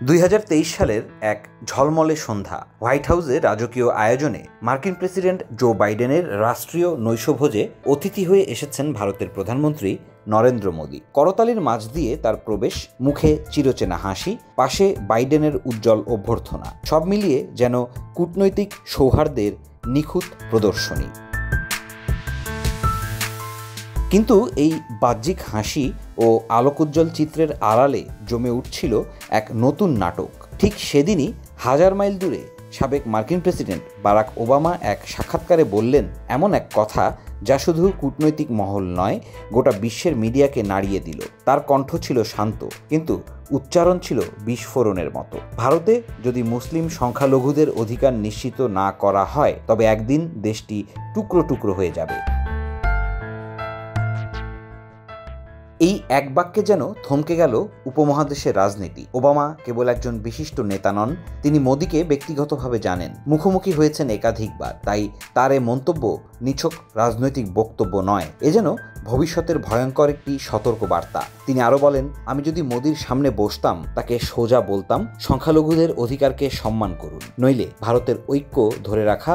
2023 সালের এক ঝলমলে সন্ধ্যা হোয়াইট হাউসে রাজকীয় আয়োজনে মার্কিন প্রেসিডেন্ট জো বাইডেনের রাষ্ট্রীয় নৈশভোজে অতিথি হয়ে এসেছেন ভারতের প্রধানমন্ত্রী নরেন্দ্র মোদী। করতালির মাঝ দিয়ে তার প্রবেশ, মুখে চিরচেনা হাসি, পাশে বাইডেনের উজ্জ্বল অভ্যর্থনা, সব মিলিয়ে যেন কূটনৈতিক সৌহার্দ্যের নিখুঁত প্রদর্শনী। কিন্তু এই বাহ্যিক হাসি ও আলোকোজ্জ্বল চিত্রের আড়ালে জমে উঠছিল এক নতুন নাটক। ঠিক সেদিনই হাজার মাইল দূরে সাবেক মার্কিন প্রেসিডেন্ট বারাক ওবামা এক সাক্ষাৎকারে বললেন এমন এক কথা যা শুধু কূটনৈতিক মহল নয়, গোটা বিশ্বের মিডিয়াকে নাড়িয়ে দিল। তার কণ্ঠ ছিল শান্ত, কিন্তু উচ্চারণ ছিল বিস্ফোরণের মতো। ভারতে যদি মুসলিম সংখ্যালঘুদের অধিকার নিশ্চিত না করা হয়, তবে একদিন দেশটি টুকরো টুকরো হয়ে যাবে। এই এক বাক্যে যেন থমকে গেল উপমহাদেশের রাজনীতি। ওবামা কেবল একজন বিশিষ্ট নেতা নন, তিনি মোদীকে ব্যক্তিগতভাবে জানেন, মুখোমুখি হয়েছেন একাধিকবার। তাই তার এ মন্তব্য নিছক রাজনৈতিক বক্তব্য নয়, এ যেন ভবিষ্যতের ভয়ঙ্কর একটি সতর্ক বার্তা। তিনি আরও বলেন, আমি যদি মোদীর সামনে বসতাম, তাকে সোজা বলতাম সংখ্যালঘুদের অধিকারকে সম্মান করুন, নইলে ভারতের ঐক্য ধরে রাখা